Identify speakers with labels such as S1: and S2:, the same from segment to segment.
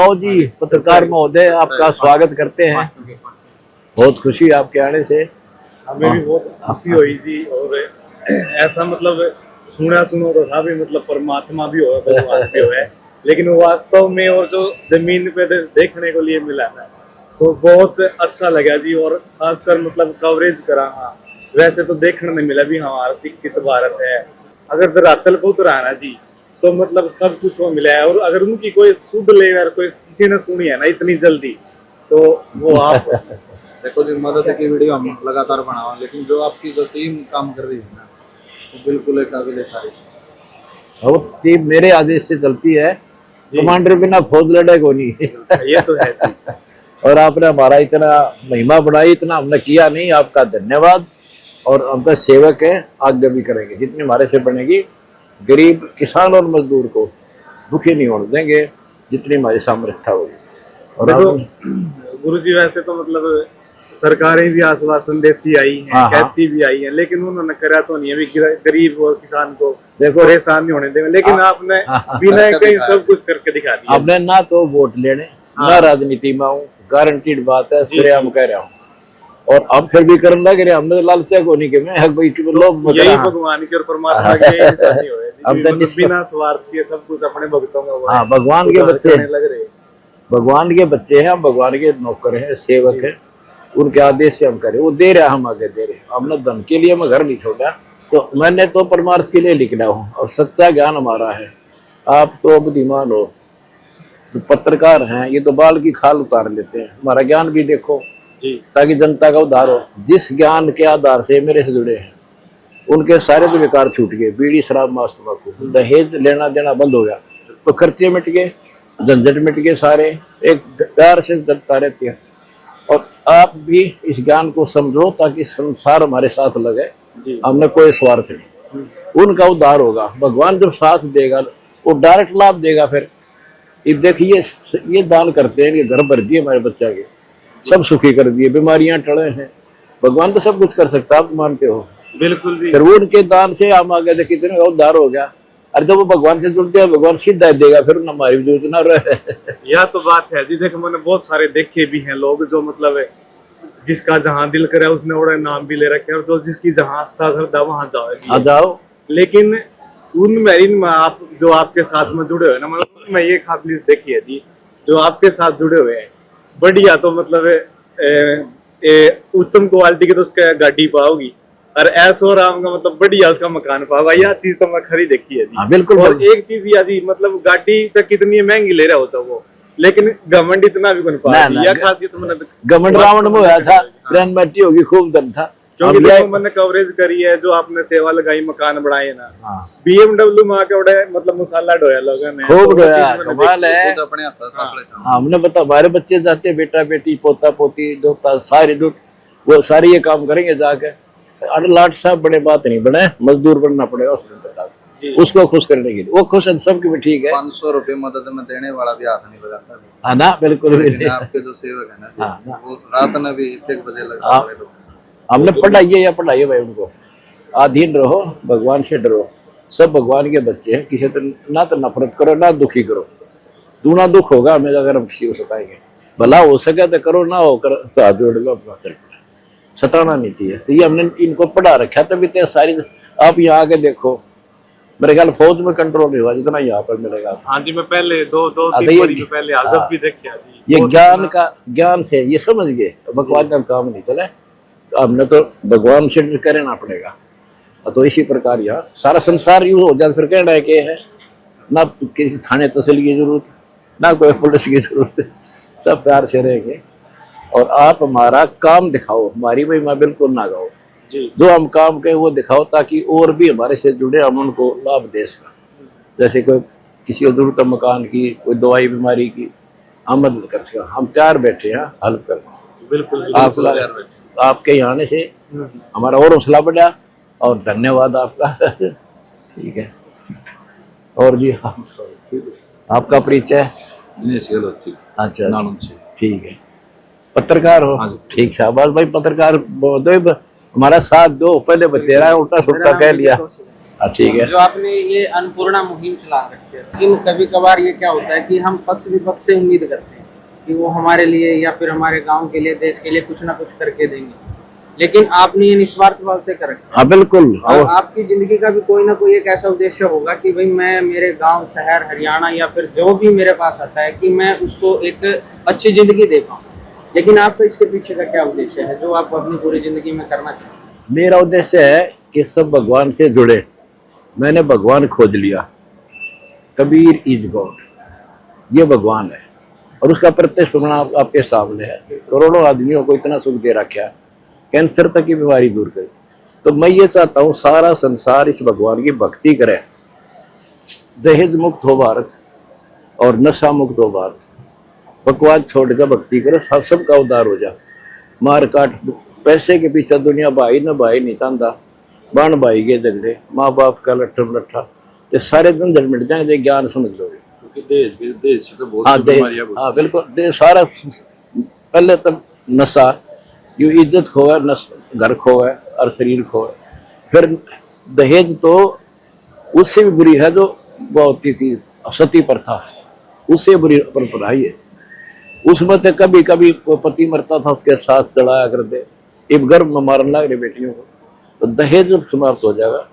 S1: आओ जी पत्रकार महोदय, आपका स्वागत करते हैं। बहुत खुशी आपके आने से।
S2: हमें भी बहुत खुशी हुई जी। और ऐसा मतलब सुना तो था भी, मतलब परमात्मा भी हो, भगवान भी हो है, लेकिन वो वास्तव में और जो जमीन पे देखने को लिए मिला है तो बहुत अच्छा लगा जी। और खासकर मतलब कवरेज करा। हाँ, वैसे तो देखने में मिला भी हमारा शिक्षित भारत है, अगर धरातल को उतरा ना जी तो मतलब सब कुछ वो मिला है। और अगर उनकी कोई सुध ले यार, कोई किसी ने सुनी है ना इतनी जल्दी, तो वो आप
S3: देखो जी, मदद की वीडियो हम लगातार बनाओ, लेकिन जो आपकी जो टीम काम कर रही है ना, वो बिल्कुल एक काबिल तारीफ।
S1: और टीम मेरे आदेश से चलती है, कमांडर बिना फौज लड़े को नहीं।
S2: ये तो है जी।
S1: और आपने हमारा इतना महिमा बढ़ाई, इतना हमने किया नहीं, आपका धन्यवाद। और हम तो सेवक है, आगे भी करेंगे जितनी हमारे से बनेगी। गरीब किसान और मजदूर को दुखी नहीं होने देंगे जितनी हमारी सामर्थ्य होगी। और
S2: देखो गुरु जी, वैसे तो मतलब सरकारें भी आश्वासन देती आई हैं,
S1: हाँ,
S2: कहती भी आई हैं, लेकिन उन्होंने करा तो नहीं है। गरीब और किसान को
S1: देखो
S2: परेशान नहीं होने देंगे, लेकिन आपने बिना कहीं सब कुछ करके दिखा दिया।
S1: आपने ना तो वोट लेने ना राजनीति में हूँ, गारंटीड बात है, श्रेयाम कह रहा हूँ। और अब फिर भी करने लग रहे, हमने लालचा को नहीं कि मैं लोग
S2: यही भगवान की और परमात्मा की इंसानी हो है, बिना स्वार्थ के सब कुछ अपने भक्तों में।
S1: हाँ, भगवान के बच्चे
S2: लग रहे,
S1: भगवान के बच्चे हैं, भगवान के नौकर हैं, सेवक हैं, उनके आदेश से हम करें। वो दे रहे, हम आगे दे रहे। हमने धन के लिए मैं घर नहीं छोड़ा, तो मैंने तो परमार्थ के लिए लिखना हूँ। और सच्चा ज्ञान हमारा है। आप तो बुद्धिमान हो, तो पत्रकार हैं, ये तो बाल की खाल उतार लेते हैं। हमारा ज्ञान भी देखो ताकि जनता का उद्धार हो। जिस ज्ञान के आधार से मेरे से जुड़े हैं उनके सारे तो बेकार छूट गए। बीड़ी शराब मांस तंबाकू, दहेज लेना देना बंद हो गया, तो खर्चे मिट गए, झंझट मिट गए सारे, एक प्यार से जनता रहती है। और आप भी इस ज्ञान को समझो ताकि संसार हमारे साथ लगे। हमने कोई स्वार्थ नहीं, उनका उद्धार होगा। भगवान जब साथ देगा वो डायरेक्ट लाभ देगा। फिर ये देखिए, ये दान करते हैं, ये घर भर दिए हमारे बच्चा के, सब सुखी कर दिए, बीमारियां टले हैं। भगवान तो सब कुछ कर सकता, आप मानते हो?
S2: बिल्कुल जी।
S1: फिर वो उनके दान से हम आ गए, कितने का उद्धार हो गया। अरे जब वो भगवान से जुड़ते हैं, भगवान सीधा देगा, फिर हमारी भी जरूरत ना रहे।
S2: यह तो बात है जी। देखो, मैंने बहुत सारे देखे भी हैं लोग जो मतलब जिसका जहां दिल करे उसने बड़ा नाम भी ले रखे, और जो जिसकी जहां आस्था श्रद्धा वहां जाओ
S1: जाओ। लेकिन
S2: उन मेरीन में आप जो आपके साथ में जुड़े हुए ना, मतलब मैं ये खासियत देखी है जी, जो आपके साथ जुड़े हुए हैं बढ़िया, तो मतलब उत्तम क्वालिटी की तो उसका गाड़ी पाओगी, और ऐसो राम का मतलब बढ़िया उसका मकान पाओगा। यह चीज तो मैं खरी देखी है जी।
S1: बिल्कुल।
S2: और एक चीज या जी, मतलब गाड़ी तो कितनी महंगी ले रहा होता वो, लेकिन घमंड इतना भी बन पाया। यह खासियत मैंने
S1: घमंड रावण में होया था, ट्रेन बैठी होगी, खूब दम था।
S2: क्योंकि देखो मैंने कवरेज करी है, जो आपने सेवा लगाई, मकान बढ़ाए ना, BMW में आके उड़े, मतलब मसाला ढोया लोगों ने,
S1: खूब ढोया, कमाल है। हमने बता, हमारे बच्चे जाते, बेटा बेटी पोता पोती दोता सारी दूध, वो सारी ये काम करेंगे जाके। अरे लाट साहब बड़े बात नहीं बने, मजदूर बनना पड़ेगा उसको खुश करने के लिए। वो खुश है, सबकी भी ठीक है।
S3: 500 रुपए मदद में देने वाला भी हाथ नहीं लगाता।
S1: हाँ ना, बिल्कुल।
S3: आपके जो सेवक है ना, वो रात में भी 1 बजे लगा।
S1: हमने पढ़ाइए या पढ़ाइए भाई, उनको अधीन रहो, भगवान से डरो। सब भगवान के बच्चे हैं, किसी तो ना तो नफरत करो ना दुखी करो। दूना दुख होगा हमें अगर हम किसी को सताएंगे। भला हो सके तो करो, ना होकर साथ जोड़ लो, अपना चल पड़ा। सताना नहीं चाहिए। तो ये हमने इनको पढ़ा रखा, तभी तो सारी। आप यहाँ आके देखो, मेरे ख्याल फौज में कंट्रोल नहीं हुआ जितना यहाँ पर मिलेगा।
S2: हाँ जी, मैं पहले दो तीन बारी में पहले आजब भी देखे जी।
S1: ये ज्ञान का, ज्ञान से ये समझ गए, भगवान का काम नहीं चले, तो हमने तो भगवान से करना पड़ेगा। तो इसी प्रकार यहाँ सारा संसार यूं हो जाए, फिर कहना है कि है ना किसी थाने तहसील की जरूरत, ना कोई पुलिस की जरूरत, सब प्यार से रहेंगे। और आप हमारा काम दिखाओ, हमारी महिमा बिल्कुल ना गाओ। जो हम काम करें वो दिखाओ, ताकि और भी हमारे से जुड़े, हम उनको लाभ दे सकें। जैसे कोई किसी को जरूरत है मकान की, कोई दवाई बीमारी की, हम मदद कर सकें। हम तैयार बैठे हैं हेल्प करना।
S2: बिल्कुल।
S1: आपके यहाँ आने से हमारा और हौसला बढ़ा, और धन्यवाद आपका। ठीक है। और जी आपका परिचय? अच्छा, ठीक है। पत्रकार हो? ठीक, शाबाश भाई। पत्रकार हमारा साथ दो, पहले बतेरा उल्टा सुल्टा कह लिया। ठीक है।
S4: जो आपने ये अन्नपूर्णा मुहिम चला रखी है, लेकिन कभी कभार ये क्या होता है कि हम पक्ष विपक्ष से उम्मीद करते हैं कि वो हमारे लिए या फिर हमारे गांव के लिए, देश के लिए कुछ ना कुछ करके देंगे, लेकिन आपने ये निस्वार्थ भाव से कर रखा है।
S1: हाँ बिल्कुल।
S4: और आपकी जिंदगी का भी कोई ना कोई एक ऐसा उद्देश्य होगा कि भाई मैं मेरे गांव, शहर, हरियाणा या फिर जो भी मेरे पास आता है कि मैं उसको एक अच्छी जिंदगी दे पाऊँ, लेकिन आपका इसके पीछे का क्या उद्देश्य है जो आप अपनी पूरी जिंदगी में करना चाहते हैं?
S1: मेरा उद्देश्य है कि सब भगवान से जुड़े। मैंने भगवान खोज लिया, कबीर इज गॉड, ये भगवान है और उसका प्रत्यक्ष प्रमाण आपके सामने है। करोड़ों आदमियों को इतना सुख दे रखा है, कैंसर तक की बीमारी दूर कर। तो मैं ये चाहता हूँ सारा संसार इस भगवान की भक्ति करे, दहेज मुक्त हो भारत और नशा मुक्त हो भारत, बकवास छोड़कर भक्ति करो, सबका उद्धार हो जा। मार काट पैसे के पीछे दुनिया भाई न भाई नहीं तांदा, बाण भाई के झगड़े, माँ बाप का लट्ठम लट्ठा, ये सारे दिन झड़ मिट जाएंगे, ज्ञान समझ लोगे।
S5: देश से तो बहुत
S1: हाँ
S5: सी बीमारियां
S1: हाँ बिल्कुल। सारा पहले तो नशा, जो इज्जत खोए, घर खोए और शरीर खोए। फिर दहेज तो उससे भी बुरी है जो बहुत थी सती प्रथा, उससे बुरी परंपरा है। उसमें तो कभी कभी पति मरता था उसके साथ चढ़ाया कर दे, एक गर्भ में मारने लग रहे बेटियों को, तो दहेज समाप्त हो जाएगा,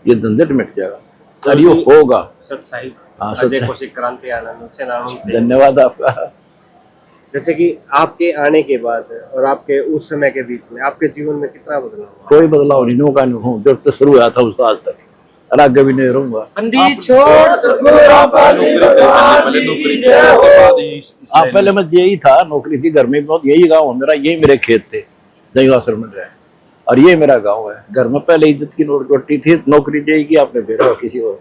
S1: ये झंझट मिट जाएगा और ये होगा।
S6: सत्साई
S1: हाँ
S6: अजय
S1: सच।
S6: कौशिक क्रांति आनंद से नाम से।
S1: धन्यवाद आपका।
S6: जैसे कि आपके आने के बाद और आपके उस समय के बीच में आपके जीवन में कितना बदलाव हुआ?
S1: कोई बदलाव नहीं, नौका नहीं हूँ, जब तक शुरू हुआ था उसका आज तक, और आगे भी नहीं रहूंगा।
S6: अंधी छोड़
S1: पहले मैं यही था, नौकरी थी घर में, बहुत यही गाँव मेरा, यही मेरे खेत थे, दहीवासर में रहे, और ये मेरा गाँव है। घर में पहले इज्जत की रोटी थी, नौकरी यही की आपने फेरा किसी को,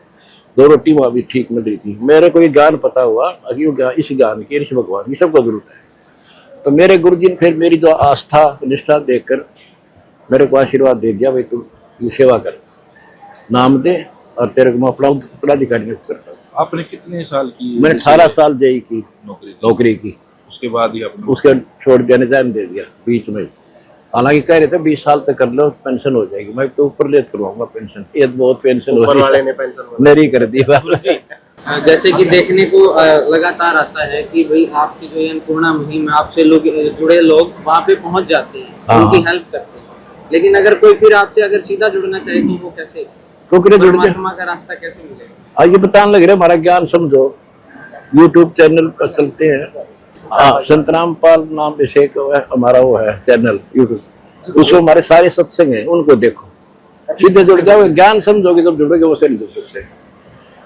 S1: 2 रोटी वहाँ भी ठीक मिल रही थी। मेरे को ये ज्ञान पता हुआ, इस ज्ञान की, इस भगवान की सबको जरूरत है। तो मेरे गुरुजी ने फिर मेरी जो आस्था निष्ठा देखकर मेरे को आशीर्वाद दे दिया, भाई तू ये सेवा कर, नाम दे और तेरे को मैं अपना उत्तराधिकारी नियुक्त करता हूँ।
S5: आपने कितने साल की?
S1: मैंने 18 साल जेई की
S5: नौकरी
S1: की।
S5: उसके बाद ही आपने
S1: उसके छोड़ के निजाम दे दिया बीच में। हालांकि कह रहे थे 20 साल तक कर लो पेंशन हो जाएगी, मैं तो ऊपर लेट करवाऊंगा पेंशन, ये बहुत पेंशन
S6: ऊपर वाले ने पेंशन
S1: मेरी कर दी।
S4: जैसे कि देखने को लगातार आता है कि भाई आपकी जो ये अन्नपूर्णा मुहिम है, आपसे लोग जुड़े लोग वहाँ पे पहुँच जाते हैं,
S1: हाँ।
S4: उनकी हेल्प करते हैं, लेकिन अगर कोई फिर आपसे अगर सीधा जुड़ना चाहे तो वो कैसे,
S1: तो जुड़ जाए,
S4: परमात्मा का रास्ता कैसे मिलेगा?
S1: ये बताने लग रहे हमारा ज्ञान समझो, यूट्यूब चैनल पर चलते हैं। हाँ, संतराम पाल नाम अभिषेक हमारा वो है चैनल यूट्यूब, उसमें हमारे सारे सत्संग हैं, उनको देखो, सीधे जुड़ जाओगे। ज्ञान समझोगे तब जुड़ोगे, वो से नहीं जुड़ सकते।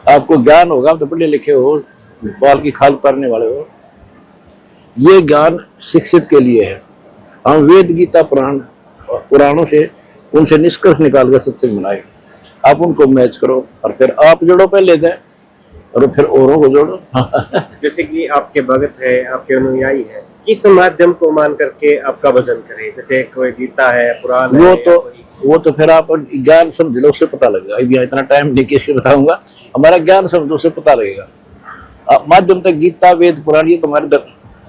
S1: आपको ज्ञान होगा, आप तो पढ़े लिखे हो, बाल की खाल उतारने वाले हो, ये ज्ञान शिक्षित के लिए है। हम वेद गीता पुराणों से उनसे निष्कर्ष निकाल कर सत्संग बनाए, आप उनको मैच करो और फिर आप जोड़ो पहले से और फिर औरों को जोड़ो।
S6: जैसे कि आपके भगत है, आपके अनुयायी है, किस माध्यम को मान करके आपका भजन करें? जैसे कोई गीता है, पुराण है,
S1: वो तो फिर आप ज्ञान समझ लो, उससे पता लगेगा। अभी इतना टाइम नहीं किसके बताऊंगा, हमारा ज्ञान समझो, उससे पता लगेगा। माध्यम तक गीता वेद पुराण ये तुम्हारे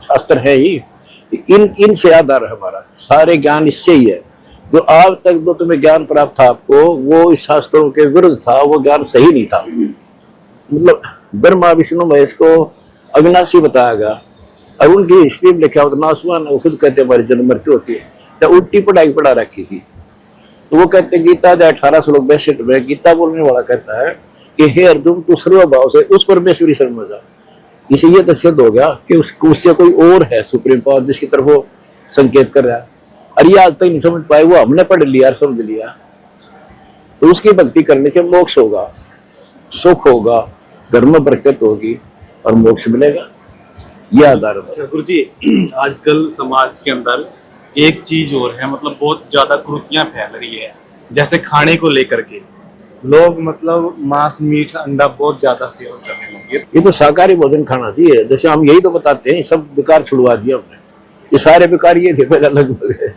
S1: शास्त्र है ही, इनसे आधार है हमारा, सारे ज्ञान इससे ही है। जो आज तक जो तुम्हें ज्ञान प्राप्त था आपको, वो इस शास्त्रों के विरुद्ध था, वो ज्ञान सही नहीं था। मतलब ब्रह्मा विष्णु महेश को अविनाशी बताया गया और उनकी हिस्ट्री में लिखा होता, नासवान वो खुद कहते हमारी जन्म मृत्यु होती है, तो उल्टी पढ़ाई पढ़ा रखी थी। तो वो कहते गीता 18 श्लोक 62 में गीता बोलने वाला कहता है कि हे अर्जुन तू सर्वभाव से उस परमेश्वरी समझ जा। इसे ये तो सिद्ध हो गया कि उससे कोई और है सुप्रीम पावर जिसकी तरफ वो संकेत कर रहा है, और ये आज तक नहीं समझ पाए, वो हमने पढ़ लिया और समझ लिया। तो उसकी भक्ति करने से मोक्ष होगा, सुख होगा, घर में बरकत होगी और मोक्ष मिलेगा, ये आधार है।
S2: गुरु जी, आजकल समाज के अंदर एक चीज और है, मतलब बहुत ज्यादा कुरीतियां फैल रही है, जैसे खाने को लेकर के लोग मतलब मांस मीट अंडा बहुत ज्यादा सेवन करने लगे।
S1: ये तो शाकाहारी भोजन खाना चाहिए, जैसे हम यही तो बताते हैं, सब बेकार छुड़वा दिया हमने, ये सारे बेकार ये थे पहले लगभग।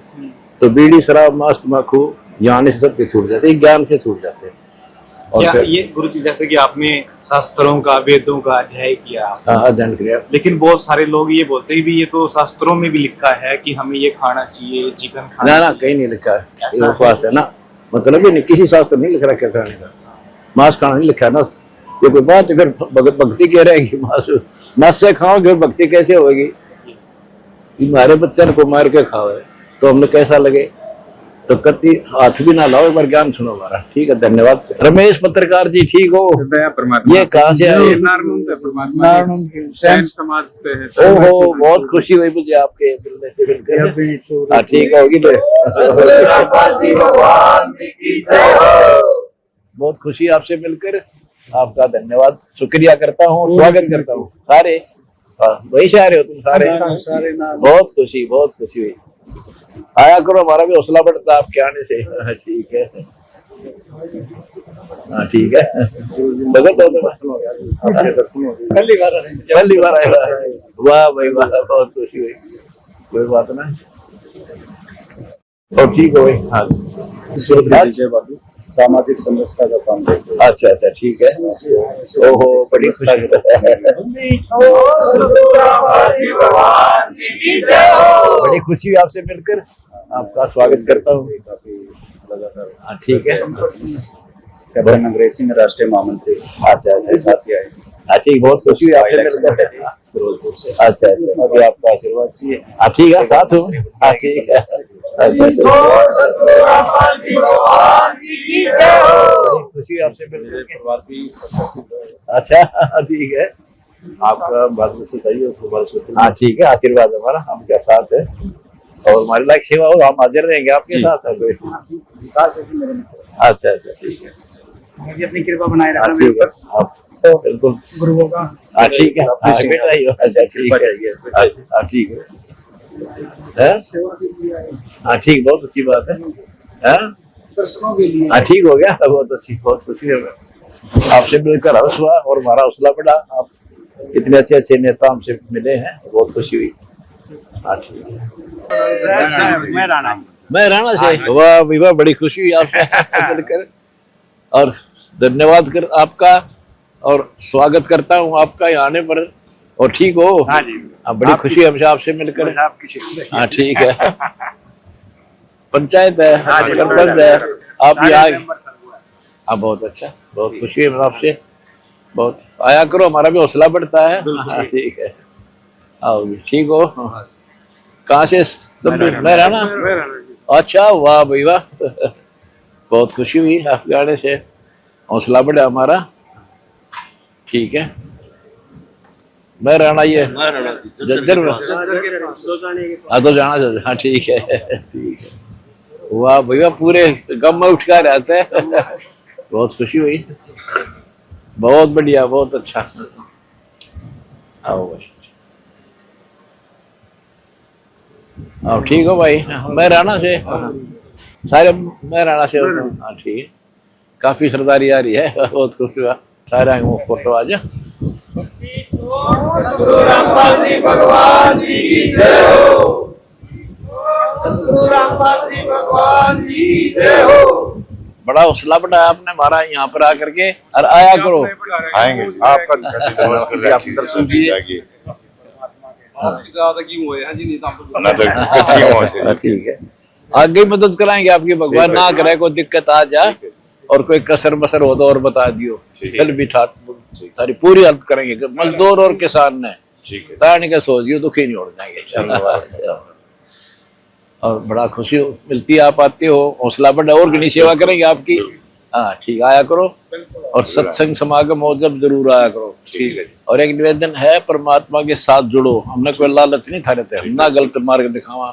S1: तो बीड़ी शराब मांस तम्बाकू यहाँ से सबके छूट जाते हैं, ज्ञान से छूट जाते हैं।
S2: क्या ये गुरुजी, जैसे कि आपने शास्त्रों का वेदों का अध्ययन किया,
S1: अध्ययन किया,
S2: लेकिन बहुत सारे लोग ये बोलते हैं भी ये तो शास्त्रों में भी लिखा है कि हमें ये खाना चाहिए, चिकन खाना
S1: ना कहीं नहीं लिखा है, ये उपवास है ना, मतलब ये नहीं, किसी शास्त्र नहीं लिख रहा क्या खाने का। मांस खाना नहीं लिखा ना, ये कोई बात। अगर भक्ति कह रहेगी मांस से खाओगे, भक्ति कैसे होगी? हमारे बच्चन को मार के खाओ तो हमें कैसा लगे? तो कति हाथ भी ना लाओ, एक बार ज्ञान सुनो हमारा। ठीक है, धन्यवाद। रमेश पत्रकार जी, ठीक हो? ये कहाँ से आए? ओहो, बहुत खुशी हुई मुझे आपके मिलने से मिलकर। हाँ, ठीक होगी। बहुत खुशी आपसे मिलकर, आपका धन्यवाद, शुक्रिया करता हूँ, स्वागत करता हूँ। सारे वही से आ रहे हो तुम सारे? बहुत खुशी हुई। आया करो, हमारा भी हौसला बढ़ता है आपके आने से। ठीक है, हाँ ठीक है। पहली बार आया। वाह भाई वाह, बहुत खुशी हुई। कोई बात ना, और ठीक हो भाई। हाँ,
S2: सामाजिक समरसता का काम करते हैं।
S1: अच्छा, ठीक है। ओहो, बड़ी खुशी। बड़ी खुशी आपसे मिलकर, आपका स्वागत करता हूँ। हाँ ठीक है।
S2: कैप्टन अंग्रेज सिंह राष्ट्रीय महामंत्री
S1: अच्छा,
S2: साथ ही आए।
S1: ठीक, बहुत खुशी हुई आपसे मिलकर।
S2: फिरोजपुर से।
S1: अच्छा,
S2: अभी आपका आशीर्वाद चाहिए।
S1: हाँ ठीक है, साथ हूँ। हाँ ठीक है। बड़ी खुशी आपसे मिलकर। अच्छा, ठीक है।
S2: आपका बात में चाहिए उसको बात।
S1: हाँ ठीक है, आशीर्वाद हमारा आपके साथ है, और हमारी लायक सेवा हो, हम हाजिर रहेंगे आपके साथ। अच्छा, ठीक है।
S4: मुझे अपनी कृपा बनाए रखना।
S1: ठीक है, आप बिल्कुल
S4: गुरुओं का।
S1: हाँ ठीक है। अच्छा, ठीक है। हाँ ठीक है। हाँ ठीक, बहुत अच्छी बात है।
S4: दर्शनों के लिए।
S1: हाँ ठीक हो गया, बहुत अच्छी, बहुत खुशी है। आपसे मिलकर हर्ष हुआ और हमारा हौसला बढ़ा। आप इतने अच्छे नेता हमसे मिले हैं, बहुत खुशी हुई। हाँ ठीक है। मैं राणा से। वाह विवाह, बड़ी खुशी हुई आपसे मिलकर, और धन्यवाद कर आपका, और स्वागत करता हूँ आपका यहाँ आने पर। और ठीक हो?
S6: हाँ जी,
S1: बड़ी खुशी हमसे आपसे मिलकर। हाँ ठीक है। पंचायत है, सरपंच है, आप भी आए। हाँ बहुत अच्छा, बहुत खुशी है आपसे। बहुत आया करो, हमारा भी हौसला बढ़ता है। हाँ ठीक है, आओगे। ठीक हो? कहाँ से तुम? मैं रहना। अच्छा, वाह भाई वाह, बहुत खुशी हुई आपके आने से, हौसला बढ़ा हमारा। ठीक है, मैं रहना ये जज्जर में। हाँ तो जाना चाहिए। हाँ ठीक है, ठीक है। वाह भैया, पूरे गम में उठ कर रहते हैं। बहुत खुशी हुई, बहुत बढ़िया, बहुत अच्छा। आओ बस, आओ। ठीक हो भाई? मैं राणा से, सारे मैं राणा से होता हूँ। हाँ ठीक है, काफी सरदारी आ रही है, बहुत खुश हुआ। सारे वो फोटो आ जा।
S7: सतगुरु रामपाल जी भगवान जी की जय हो। सतगुरु रामपाल जी भगवान जी की जय हो।
S1: बड़ा हौसला बढ़ाया आपने हमारा यहाँ पर आकर के, और आया करो।
S5: आएंगे आपका दर्शन किए।
S1: ठीक है, आगे मदद कराएंगे आपकी, भगवान ना करे कोई दिक्कत आ जाए और कोई कसर मसर हो तो और बता दियो। कल भी सारी पूरी हेल्प करेंगे, मजदूर और किसान ने। ताने का सोचियो, दुखी नहीं उड़ जाएंगे। और बड़ा खुशी मिलती है, आप आते हो, हौसला बढ़ा, और कितनी सेवा करेंगे आपकी। हाँ ठीक, आया करो, और सत्संग समागम हो जब जरूर आया करो।
S5: ठीक है।
S1: और एक निवेदन है, परमात्मा के साथ जुड़ो। हमने कोई लालच नहीं था रहते, ना गलत मार्ग दिखावा,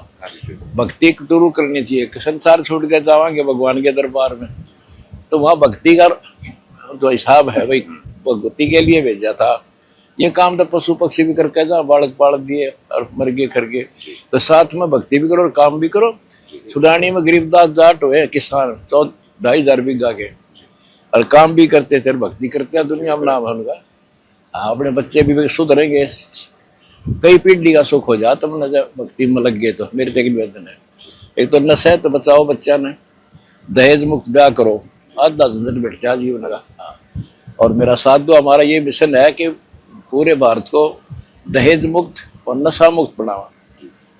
S1: भक्ति जरूर करनी चाहिए। संसार छोड़ के जावांगे भगवान के दरबार में, तो वहाँ भक्ति का जो हिसाब है भाई, भक्ति के लिए भेजा था। ये काम तो पशु पक्षी भी करके जा, बालक बालक दिए और मर गए कर गए, तो साथ में भक्ति भी करो और काम भी करो। सुडानी में गरीबदास जाट हुए किसान, 2,500 बीघा के, और काम भी करते थे, भक्ति करते हैं, दुनिया में नाम है उनका। हाँ, अपने बच्चे भी सुधरेंगे, कई पीढ़ी का सुख हो जाता तुम भक्ति में लग गए तो। मेरे तक निवेदन है, एक तो नशे तो बचाओ बच्चा ने, दहेज मुक्त ब्याह करो, आधा झंझट बैठ जाए जीवन का। और मेरा साथ दो, हमारा ये मिशन है कि पूरे भारत को दहेज मुक्त और नशा मुक्त बनाओ।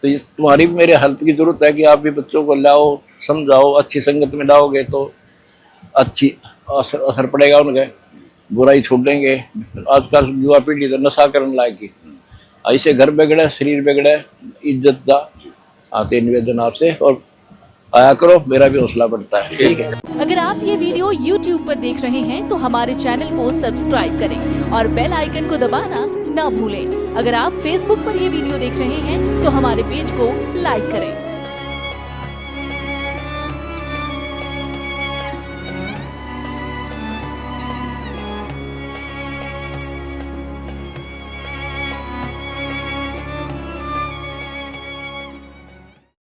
S1: तो ये तुम्हारी भी मेरे हेल्प की जरूरत है कि आप भी बच्चों को लाओ, समझाओ, अच्छी संगत में लाओगे तो अच्छी असर पड़ेगा उनके, बुराई छोड़ेंगे। आजकल युवा पीढ़ी तो नशा करने लायक की, ऐसे घर बिगड़े, शरीर बिगड़े, इज्जत का आते निवेदन आपसे, और आया करो, मेरा भी हौसला बढ़ता है। ठीक है।
S8: अगर आप ये वीडियो YouTube पर देख रहे हैं तो हमारे चैनल को सब्सक्राइब करें और बेल आइकन को दबाना ना भूलें। अगर आप Facebook पर ये वीडियो देख रहे हैं तो हमारे पेज को लाइक करें।